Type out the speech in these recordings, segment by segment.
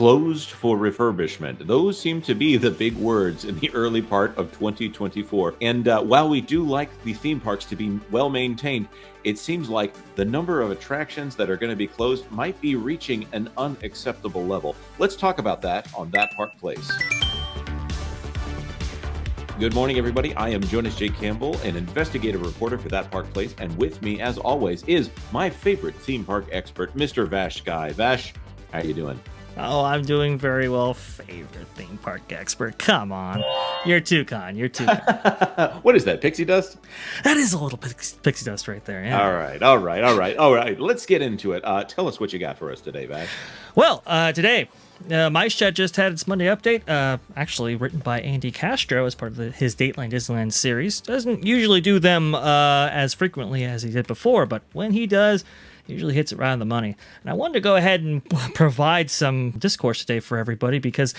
closed for refurbishment. Those seem to be the big words in the early part of 2024. And while we do like the theme parks to be well maintained, it seems like the number of attractions that are going to be closed might be reaching an unacceptable level. Let's talk about that on That Park Place. Good morning, everybody. I am Jonas J. Campbell, an investigative reporter for That Park Place. And with me, as always, is my favorite theme park expert, Mr. Vash Sky. Vash, how you doing? Oh, I'm doing very well, favorite theme park expert. Come on. You're too kind. You're too kind. What is that, pixie dust? That is a little pixie dust right there. Yeah. All right. Let's get into it. Tell us what you got for us today, Vash. Well, today, My Shed just had its Monday update, actually written by Andy Castro as part of his Dateline Disneyland series. Doesn't usually do them as frequently as he did before, but when he does, usually hits it right on the money. And I wanted to go ahead and provide some discourse today for everybody because,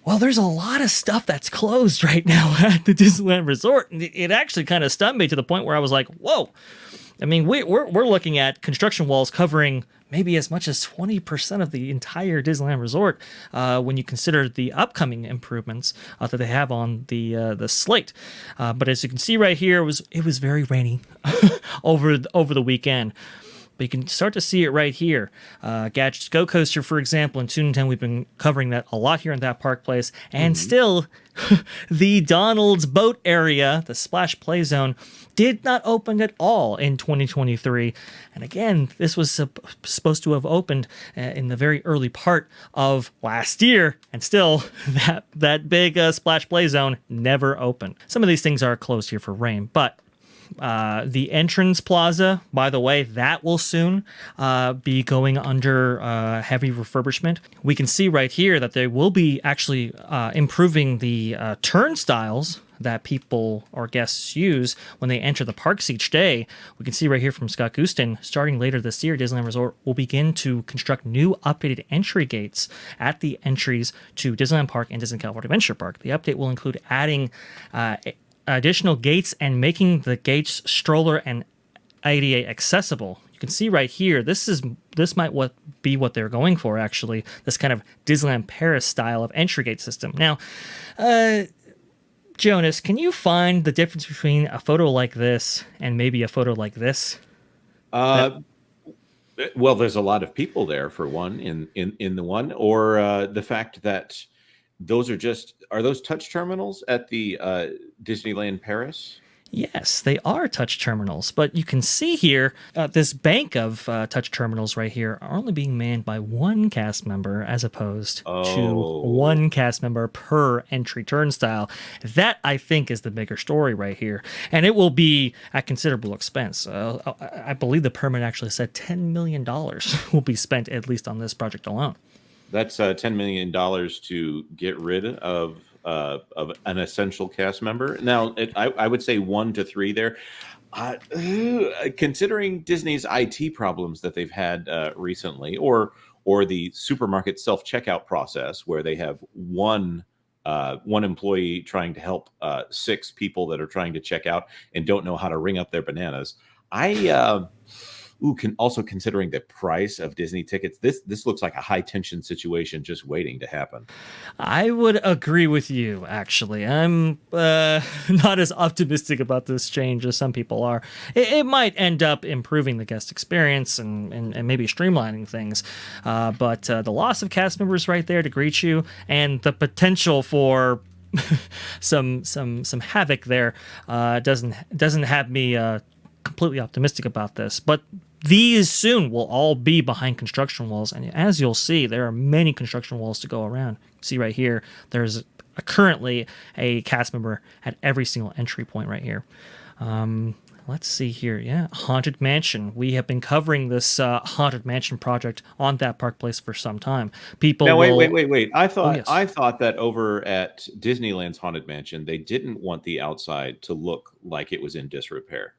well, there's a lot of stuff that's closed right now at the Disneyland Resort. And it actually kind of stunned me to the point where I was like, whoa. I mean, we're looking at construction walls covering maybe as much as 20% of the entire Disneyland Resort when you consider the upcoming improvements that they have on the slate. But as you can see right here, it was very rainy over the weekend. But you can start to see it right here. Gadget's Go Coaster, for example, in Toontown, we've been covering that a lot here in That Park Place. And still, the Donald's Boat area, the Splash Play Zone, did not open at all in 2023. And again, this was supposed to have opened in the very early part of last year. And still, that big Splash Play Zone never opened. Some of these things are closed here for rain, but the entrance plaza, by the way, that will soon be going under heavy refurbishment. We can see right here that they will be actually improving the turnstiles that people or guests use when they enter the parks each day. We can see right here from Scott Gustin, starting later this year, Disneyland Resort will begin to construct new updated entry gates at the entries to Disneyland Park and Disney California Adventure Park. The update will include adding additional gates and making the gates stroller and ADA accessible. You can see right here, this might be what they're going for, actually, this kind of Disneyland Paris style of entry gate system. Now, Jonas, can you find the difference between a photo like this and maybe a photo like this? Well, there's a lot of people there, for one, in the one, or the fact that are those touch terminals at the Disneyland Paris? Yes, they are touch terminals, but you can see here this bank of touch terminals right here are only being manned by one cast member as opposed to one cast member per entry turnstile. That, I think, is the bigger story right here, and it will be at considerable expense. I believe the permit actually said $10 million will be spent at least on this project alone. That's $10 million to get rid of an essential cast member. Now, I would say 1 to 3 there. Considering Disney's IT problems that they've had recently, or the supermarket self-checkout process where they have one employee trying to help 6 people that are trying to check out and don't know how to ring up their bananas. Also considering the price of Disney tickets, this looks like a high tension situation just waiting to happen. I would agree with you, actually. I'm not as optimistic about this change as some people are. It might end up improving the guest experience and maybe streamlining things. But the loss of cast members right there to greet you and the potential for some havoc there doesn't have me completely optimistic about this. But these soon will all be behind construction walls, and as you'll see, there are many construction walls to go around. See right here, there's currently a cast member at every single entry point right here. Let's see here. Yeah, Haunted Mansion. We have been covering this Haunted Mansion project on That Park Place for some time. People. Now, wait. I thought that over at Disneyland's Haunted Mansion, they didn't want the outside to look like it was in disrepair.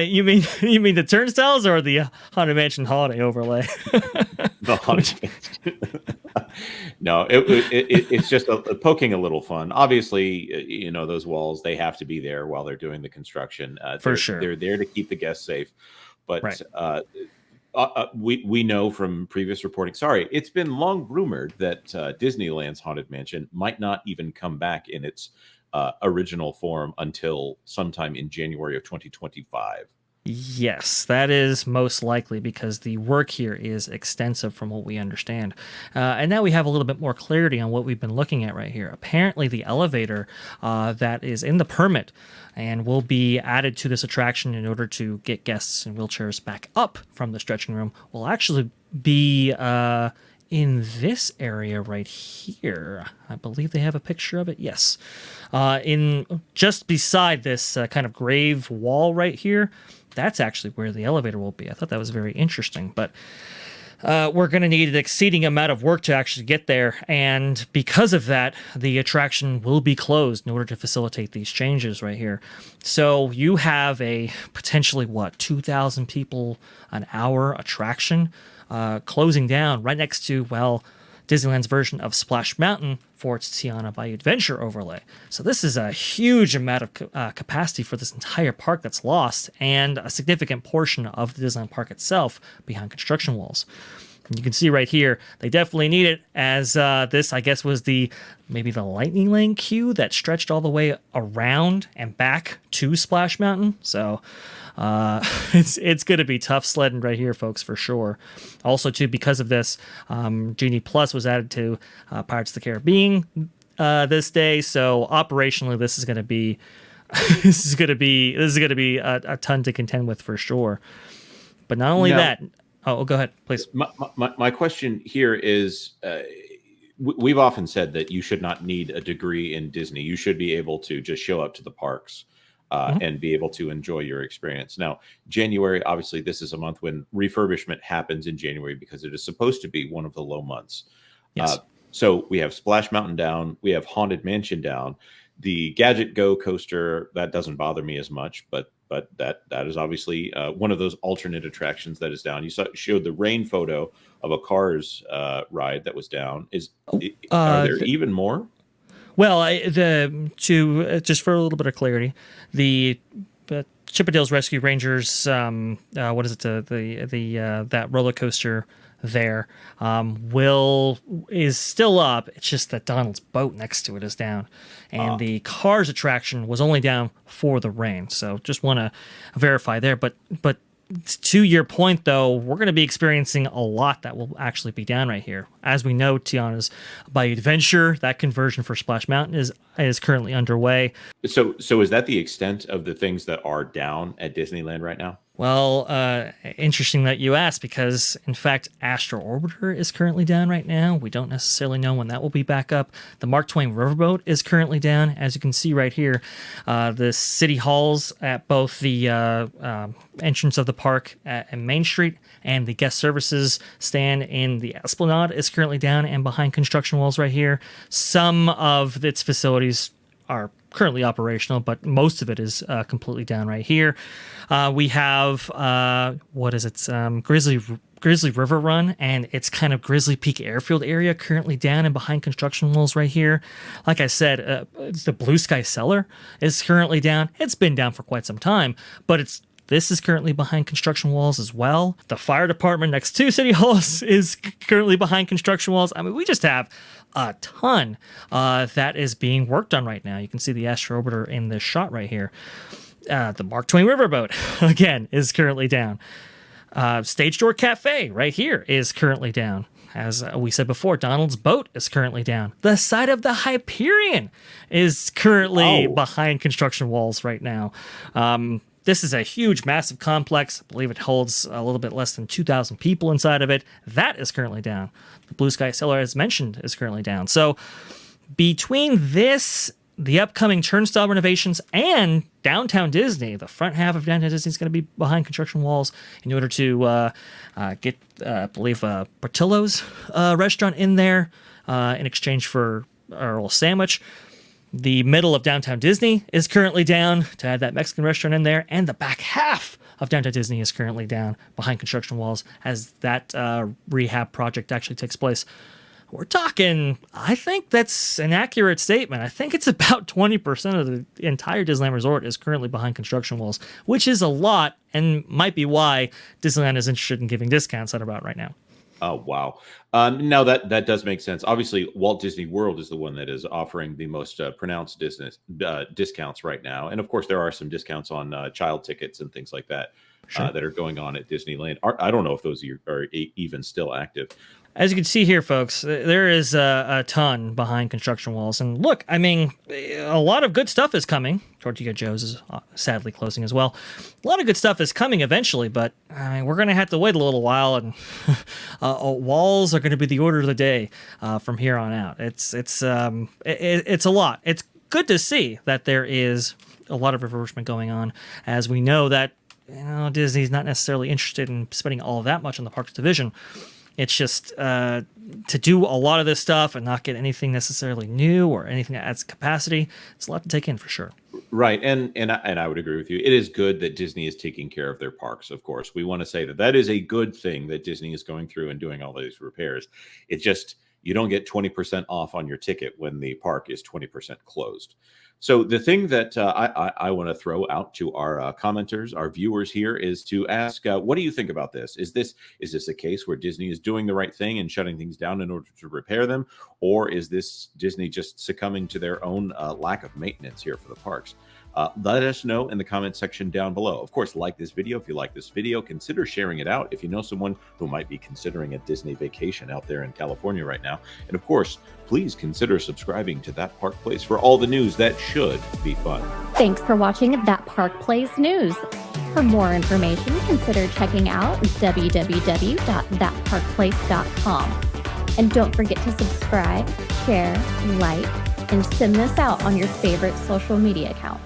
You mean the turnstiles or the Haunted Mansion holiday overlay? The Haunted Mansion. No, it's just poking a little fun. Obviously, those walls, they have to be there while they're doing the construction. For sure, they're there to keep the guests safe. But right. we know from previous reporting. Sorry, it's been long rumored that Disneyland's Haunted Mansion might not even come back in its original form until sometime in January of 2025. Yes, that is most likely because the work here is extensive from what we understand. And now we have a little bit more clarity on what we've been looking at right here. Apparently, the elevator that is in the permit and will be added to this attraction in order to get guests in wheelchairs back up from the stretching room will actually be in this area right here. I believe they have a picture of it. Yes. In just beside this kind of grave wall right here, that's actually where the elevator will be. I thought that was very interesting, but we're going to need an exceeding amount of work to actually get there, and because of that, the attraction will be closed in order to facilitate these changes right here. So you have a potentially, 2,000 people an hour attraction closing down right next to, Disneyland's version of Splash Mountain for its Tiana Bayou Adventure overlay. So this is a huge amount of capacity for this entire park that's lost, and a significant portion of the Disneyland park itself behind construction walls. And you can see right here, they definitely need it, as this, I guess, was maybe the lightning lane queue that stretched all the way around and back to Splash Mountain. So it's going to be tough sledding right here, folks, for sure. Also, too, because of this, Genie Plus was added to Pirates of the Caribbean this day. So operationally, this is going to be a ton to contend with for sure. But not only that. Oh, go ahead, please. My question here is, we've often said that you should not need a degree in Disney. You should be able to just show up to the parks and be able to enjoy your experience. Now, January, obviously, this is a month when refurbishment happens in January because it is supposed to be one of the low months. Yes. So we have Splash Mountain down. We have Haunted Mansion down. The Gadget Go coaster, that doesn't bother me as much, but that is obviously one of those alternate attractions that is down. You showed the rain photo of a Cars ride that was down. Are there even more? Well, just for a little bit of clarity, the Chippendales Rescue Rangers, what is it? That roller coaster there is still up. It's just that Donald's boat next to it is down, and the Cars attraction was only down for the rain. So just want to verify there. But to your point, though, we're going to be experiencing a lot that will actually be down right here. As we know, Tiana's Bayou Adventure, that conversion for Splash Mountain is currently underway. So is that the extent of the things that are down at Disneyland right now? Well, interesting that you asked, because, in fact, Astro Orbiter is currently down right now. We don't necessarily know when that will be back up. The Mark Twain Riverboat is currently down. As you can see right here, the city halls at both the entrance of the park and Main Street and the guest services stand in the Esplanade is currently down and behind construction walls right here. Some of its facilities are currently operational, but most of it is completely down right here. We have Grizzly River Run and its kind of Grizzly Peak Airfield area currently down and behind construction walls right here. Like I said, the Blue Sky Cellar is currently down. It's been down for quite some time, but this is currently behind construction walls as well. The fire department next to City Halls is currently behind construction walls. I mean, we just have a ton that is being worked on right now. You can see the Astro Orbiter in this shot right here. The Mark Twain Riverboat, again, is currently down. Stage Door Cafe right here is currently down. As we said before, Donald's boat is currently down. The side of the Hyperion is currently behind construction walls right now. This is a huge, massive complex. I believe it holds a little bit less than 2,000 people inside of it. That is currently down. The Blue Sky Cellar, as mentioned, is currently down. So between this, the upcoming turnstile renovations, and Downtown Disney, the front half of Downtown Disney is going to be behind construction walls in order to get, I believe, Portillo's restaurant in there in exchange for our little sandwich. The middle of Downtown Disney is currently down to add that Mexican restaurant in there, and the back half of Downtown Disney is currently down behind construction walls as that rehab project actually takes place. we're talking, I think that's an accurate statement. I think it's about 20% of the entire Disneyland Resort is currently behind construction walls, which is a lot and might be why Disneyland is interested in giving discounts at about right now. Oh, wow. Now that does make sense. Obviously, Walt Disney World is the one that is offering the most pronounced discounts right now. And of course, there are some discounts on child tickets and things like that Sure. that are going on at Disneyland. I don't know if those are even still active. As you can see here, folks, there is a ton behind construction walls. And look, I mean, a lot of good stuff is coming. Tortilla Joe's is sadly closing as well. A lot of good stuff is coming eventually, but I mean, we're going to have to wait a little while, and walls are going to be the order of the day from here on out. It's a lot. It's good to see that there is a lot of refurbishment going on, as we know that Disney's not necessarily interested in spending all that much on the parks division. It's just to do a lot of this stuff and not get anything necessarily new or anything that adds capacity. It's a lot to take in for sure. Right, and I would agree with you. It is good that Disney is taking care of their parks. Of course, we want to say that is a good thing that Disney is going through and doing all these repairs. It's just you don't get 20% off on your ticket when the park is 20% closed. So the thing that I want to throw out to our commenters, our viewers here, is to ask, what do you think about this? Is this a case where Disney is doing the right thing and shutting things down in order to repair them, or is this Disney just succumbing to their own lack of maintenance here for the parks? Let us know in the comment section down below. Of course, like this video. If you like this video, consider sharing it out if you know someone who might be considering a Disney vacation out there in California right now. And of course, please consider subscribing to That Park Place for all the news that should be fun. Thanks for watching That Park Place News. For more information, consider checking out www.thatparkplace.com. And don't forget to subscribe, share, like, and send this out on your favorite social media accounts.